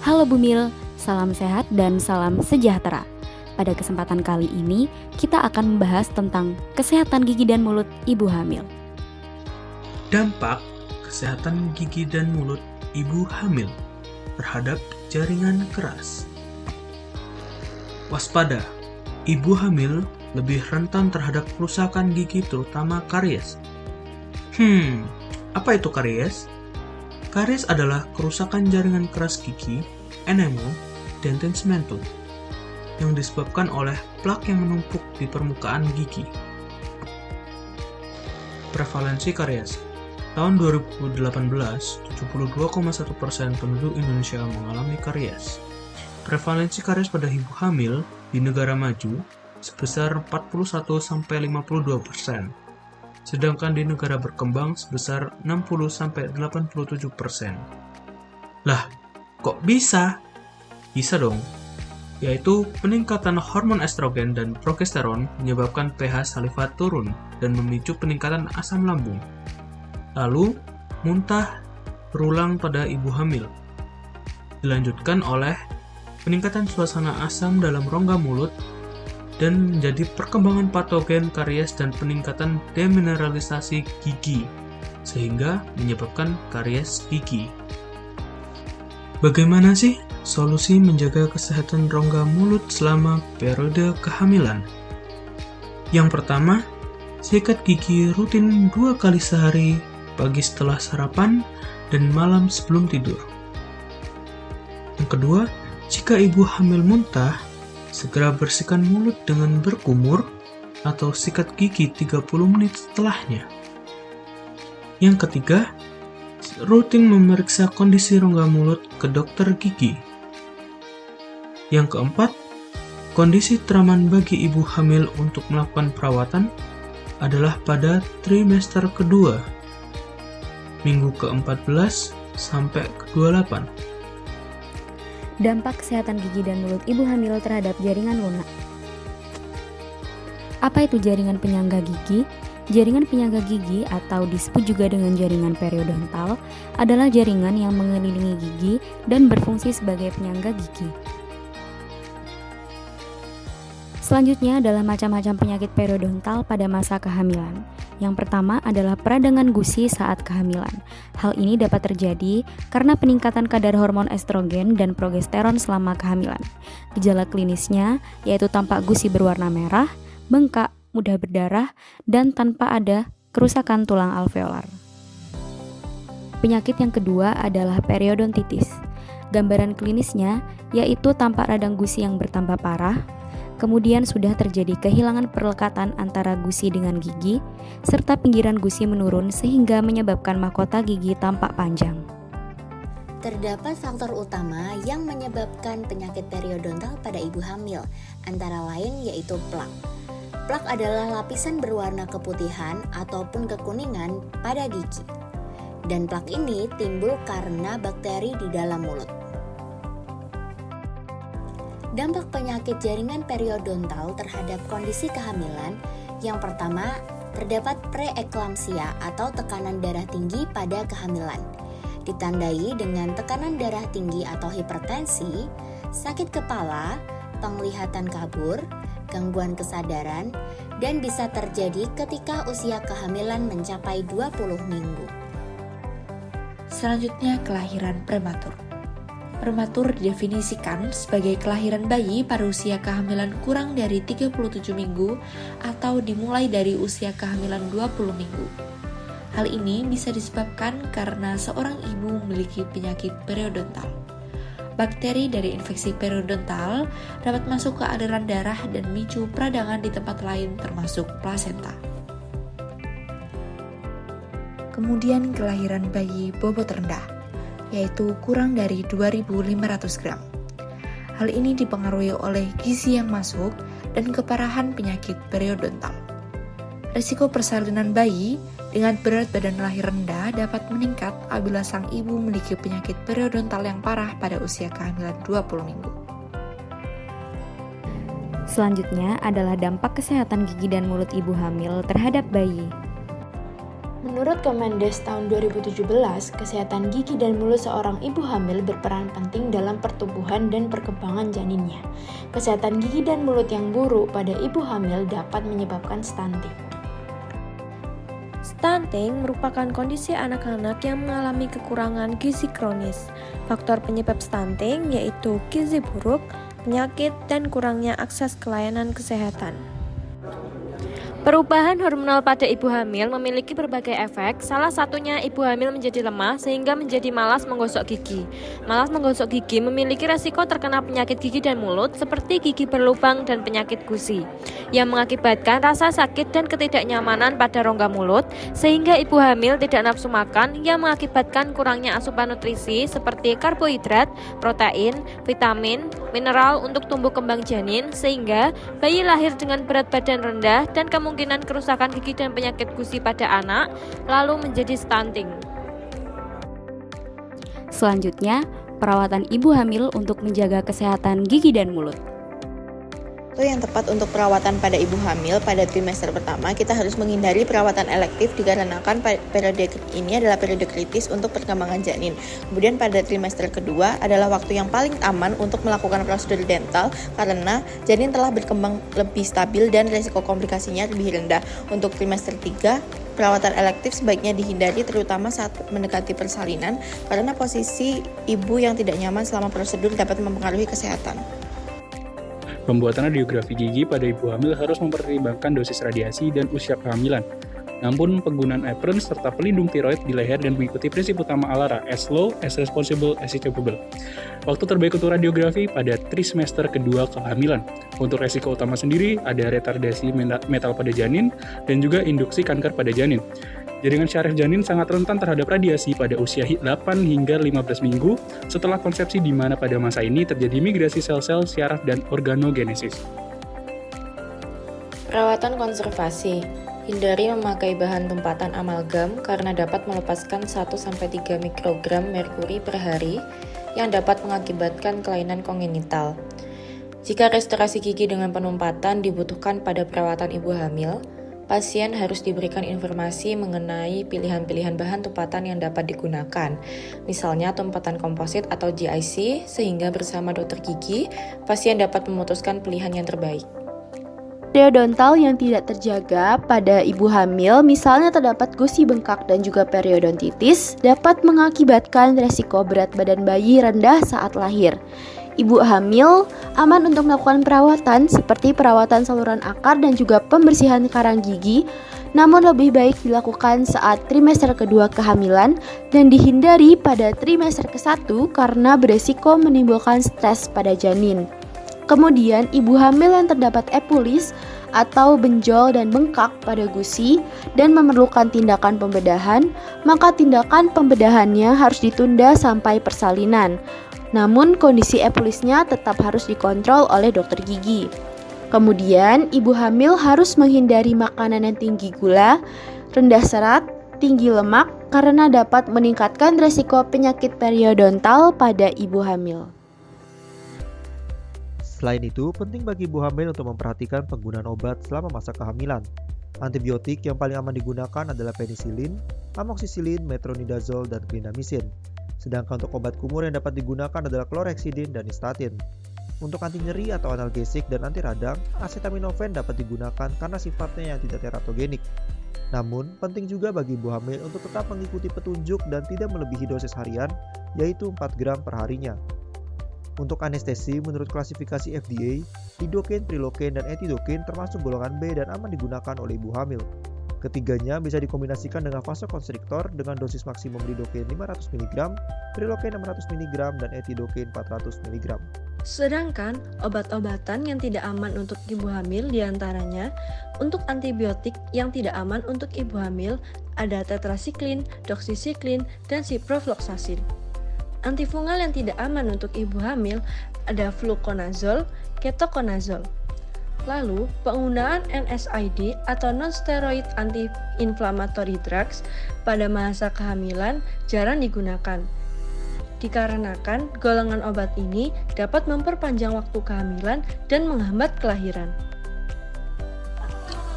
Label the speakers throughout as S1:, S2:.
S1: Halo Bumil, salam sehat dan salam sejahtera. Pada kesempatan kali ini, kita akan membahas tentang kesehatan gigi dan mulut ibu hamil.
S2: Dampak kesehatan gigi dan mulut ibu hamil terhadap jaringan keras. Waspada, ibu hamil lebih rentan terhadap kerusakan gigi terutama karies. Apa itu karies? Karies adalah kerusakan jaringan keras gigi, enamel, dentin cementum, yang disebabkan oleh plak yang menumpuk di permukaan gigi. Prevalensi karies. Tahun 2018, 72,1% penduduk Indonesia mengalami karies. Prevalensi karies pada ibu hamil di negara maju sebesar 41-52%, sedangkan di negara berkembang sebesar 60-87%. Lah, kok bisa? Bisa dong, yaitu peningkatan hormon estrogen dan progesteron menyebabkan pH saliva turun dan memicu peningkatan asam lambung. Lalu, muntah berulang pada ibu hamil. Dilanjutkan oleh peningkatan suasana asam dalam rongga mulut dan menjadi perkembangan patogen karies dan peningkatan demineralisasi gigi, sehingga menyebabkan karies gigi. Bagaimana sih solusi menjaga kesehatan rongga mulut selama periode kehamilan? Yang pertama, sikat gigi rutin 2 kali sehari, pagi setelah sarapan dan malam sebelum tidur. Yang kedua, jika ibu hamil muntah, segera bersihkan mulut dengan berkumur atau sikat gigi 30 menit setelahnya. Yang ketiga, rutin memeriksa kondisi rongga mulut ke dokter gigi. Yang keempat, kondisi teraman bagi ibu hamil untuk melakukan perawatan adalah pada trimester kedua, minggu ke-14 sampai ke-28.
S1: Dampak kesehatan gigi dan mulut ibu hamil terhadap jaringan lunak. Apa itu jaringan penyangga gigi? Jaringan penyangga gigi atau disebut juga dengan jaringan periodontal adalah jaringan yang mengelilingi gigi dan berfungsi sebagai penyangga gigi. Selanjutnya adalah macam-macam penyakit periodontal pada masa kehamilan. Yang pertama adalah peradangan gusi saat kehamilan. Hal ini dapat terjadi karena peningkatan kadar hormon estrogen dan progesteron selama kehamilan. Gejala klinisnya yaitu tampak gusi berwarna merah, bengkak, mudah berdarah, dan tanpa ada kerusakan tulang alveolar. Penyakit yang kedua adalah periodontitis. Gambaran klinisnya yaitu tampak radang gusi yang bertambah parah, kemudian sudah terjadi kehilangan perlekatan antara gusi dengan gigi, serta pinggiran gusi menurun sehingga menyebabkan mahkota gigi tampak panjang.
S3: Terdapat faktor utama yang menyebabkan penyakit periodontal pada ibu hamil, antara lain yaitu plak. Plak adalah lapisan berwarna keputihan ataupun kekuningan pada gigi. Dan plak ini timbul karena bakteri di dalam mulut. Dampak penyakit jaringan periodontal terhadap kondisi kehamilan. Yang pertama, terdapat preeklamsia atau tekanan darah tinggi pada kehamilan. Ditandai dengan tekanan darah tinggi atau hipertensi, sakit kepala, penglihatan kabur, gangguan kesadaran, dan bisa terjadi ketika usia kehamilan mencapai 20 minggu.
S4: Selanjutnya, kelahiran prematur. Prematur didefinisikan sebagai kelahiran bayi pada usia kehamilan kurang dari 37 minggu atau dimulai dari usia kehamilan 20 minggu. Hal ini bisa disebabkan karena seorang ibu memiliki penyakit periodontal. Bakteri dari infeksi periodontal dapat masuk ke aliran darah dan memicu peradangan di tempat lain termasuk plasenta. Kemudian kelahiran bayi bobot rendah, yaitu kurang dari 2.500 gram. Hal ini dipengaruhi oleh gizi yang masuk dan keparahan penyakit periodontal. Risiko persalinan bayi dengan berat badan lahir rendah dapat meningkat apabila sang ibu memiliki penyakit periodontal yang parah pada usia kehamilan 20 minggu.
S1: Selanjutnya adalah dampak kesehatan gigi dan mulut ibu hamil terhadap bayi.
S5: Menurut Kemendes tahun 2017, kesehatan gigi dan mulut seorang ibu hamil berperan penting dalam pertumbuhan dan perkembangan janinnya. Kesehatan gigi dan mulut yang buruk pada ibu hamil dapat menyebabkan stunting.
S6: Stunting merupakan kondisi anak-anak yang mengalami kekurangan gizi kronis. Faktor penyebab stunting yaitu gizi buruk, penyakit, dan kurangnya akses ke layanan kesehatan. Perubahan hormonal pada ibu hamil memiliki berbagai efek, salah satunya ibu hamil menjadi lemah sehingga menjadi malas menggosok gigi. Malas menggosok gigi memiliki resiko terkena penyakit gigi dan mulut seperti gigi berlubang dan penyakit gusi, yang mengakibatkan rasa sakit dan ketidaknyamanan pada rongga mulut, sehingga ibu hamil tidak nafsu makan yang mengakibatkan kurangnya asupan nutrisi seperti karbohidrat, protein, vitamin, mineral untuk tumbuh kembang janin, sehingga bayi lahir dengan berat badan rendah dan kemungkinan kerusakan gigi dan penyakit gusi pada anak, lalu menjadi stunting.
S1: Selanjutnya, perawatan ibu hamil untuk menjaga kesehatan gigi dan mulut.
S7: Waktu yang tepat untuk perawatan pada ibu hamil pada trimester pertama, kita harus menghindari perawatan elektif dikarenakan periode ini adalah periode kritis untuk perkembangan janin. Kemudian pada trimester kedua adalah waktu yang paling aman untuk melakukan prosedur dental karena janin telah berkembang lebih stabil dan risiko komplikasinya lebih rendah. Untuk trimester 3, perawatan elektif sebaiknya dihindari terutama saat mendekati persalinan karena posisi ibu yang tidak nyaman selama prosedur dapat mempengaruhi kesehatan.
S8: Pembuatan radiografi gigi pada ibu hamil harus mempertimbangkan dosis radiasi dan usia kehamilan. Namun, penggunaan apron serta pelindung tiroid di leher dan mengikuti prinsip utama ALARA, as low, as responsible, as achievable. Waktu terbaik untuk radiografi pada trimester kedua kehamilan. Untuk resiko utama sendiri, ada retardasi metal pada janin dan juga induksi kanker pada janin. Jaringan syaraf janin sangat rentan terhadap radiasi pada usia 8 hingga 15 minggu setelah konsepsi di mana pada masa ini terjadi migrasi sel-sel syaraf dan organogenesis.
S4: Perawatan konservasi. Hindari memakai bahan tumpatan amalgam karena dapat melepaskan 1-3 mikrogram merkuri per hari yang dapat mengakibatkan kelainan kongenital. Jika restorasi gigi dengan penumpatan dibutuhkan pada perawatan ibu hamil, pasien harus diberikan informasi mengenai pilihan-pilihan bahan tumpatan yang dapat digunakan, misalnya tumpatan komposit atau GIC, sehingga bersama dokter gigi, pasien dapat memutuskan pilihan yang terbaik.
S5: Periodontal yang tidak terjaga pada ibu hamil, misalnya terdapat gusi bengkak dan juga periodontitis, dapat mengakibatkan resiko berat badan bayi rendah saat lahir. Ibu hamil aman untuk melakukan perawatan seperti perawatan saluran akar dan juga pembersihan karang gigi, namun lebih baik dilakukan saat trimester kedua kehamilan dan dihindari pada trimester ke-1 karena beresiko menimbulkan stres pada janin. Kemudian, ibu hamil yang terdapat epulis atau benjol dan bengkak pada gusi dan memerlukan tindakan pembedahan, maka tindakan pembedahannya harus ditunda sampai persalinan. Namun kondisi epulisnya tetap harus dikontrol oleh dokter gigi. Kemudian, ibu hamil harus menghindari makanan yang tinggi gula, rendah serat, tinggi lemak karena dapat meningkatkan resiko penyakit periodontal pada ibu hamil.
S9: Selain itu, penting bagi ibu hamil untuk memperhatikan penggunaan obat selama masa kehamilan. Antibiotik yang paling aman digunakan adalah penisilin, amoxicillin, metronidazole, dan clindamycin. Sedangkan untuk obat kumur yang dapat digunakan adalah chlorhexidine dan nystatin. Untuk anti nyeri atau analgesik dan anti radang, acetaminophen dapat digunakan karena sifatnya yang tidak teratogenik. Namun, penting juga bagi ibu hamil untuk tetap mengikuti petunjuk dan tidak melebihi dosis harian, yaitu 4 gram per harinya. Untuk anestesi, menurut klasifikasi FDA, lidocaine, prilocaine, dan etidocaine termasuk golongan B dan aman digunakan oleh ibu hamil. Ketiganya bisa dikombinasikan dengan vasokonstriktor dengan dosis maksimum lidocaine 500 mg, prilocaine 600 mg, dan etidocaine 400 mg.
S6: Sedangkan obat-obatan yang tidak aman untuk ibu hamil diantaranya untuk antibiotik yang tidak aman untuk ibu hamil ada tetrasiklin, doxycycline, dan ciprofloxacin. Antifungal yang tidak aman untuk ibu hamil ada fluconazole, ketoconazole. Lalu, penggunaan NSAID atau non-steroid anti-inflammatory drugs pada masa kehamilan jarang digunakan. Dikarenakan golongan obat ini dapat memperpanjang waktu kehamilan dan menghambat kelahiran.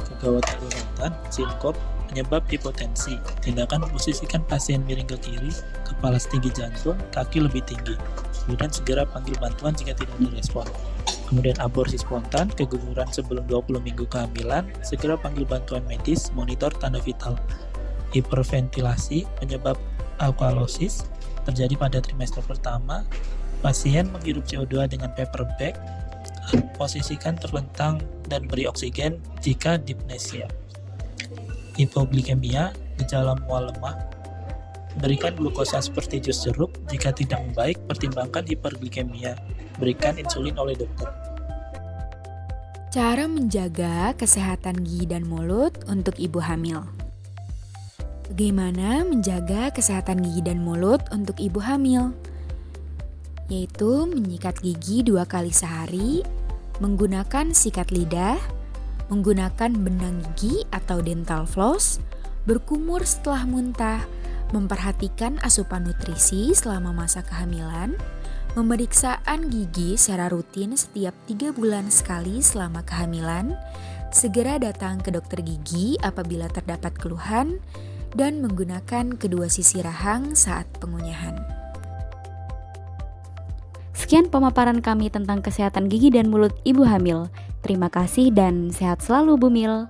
S10: Kegawat daruratan, sinkop, penyebab hipotensi. Tindakan memposisikan pasien miring ke kiri, kepala setinggi jantung, kaki lebih tinggi. Kemudian segera panggil bantuan jika tidak ada respon. Kemudian aborsi spontan, keguguran sebelum 20 minggu kehamilan, segera panggil bantuan medis, monitor tanda vital. Hiperventilasi, penyebab alkalosis, terjadi pada trimester pertama. Pasien menghirup CO2 dengan paper bag, posisikan terlentang dan beri oksigen jika dipnesia. Hipoglikemia, gejala mual lemah, berikan glukosa seperti jus jeruk. Jika tidak membaik, pertimbangkan hiperglikemia, berikan insulin oleh dokter.
S11: Cara menjaga kesehatan gigi dan mulut untuk ibu hamil. Bagaimana menjaga kesehatan gigi dan mulut untuk ibu hamil? Yaitu menyikat gigi 2 kali sehari, menggunakan sikat lidah, menggunakan benang gigi atau dental floss, berkumur setelah muntah, memperhatikan asupan nutrisi selama masa kehamilan, pemeriksaan gigi secara rutin setiap 3 bulan sekali selama kehamilan, segera datang ke dokter gigi apabila terdapat keluhan, dan menggunakan kedua sisi rahang saat pengunyahan.
S1: Sekian pemaparan kami tentang kesehatan gigi dan mulut ibu hamil. Terima kasih dan sehat selalu Bu Mil.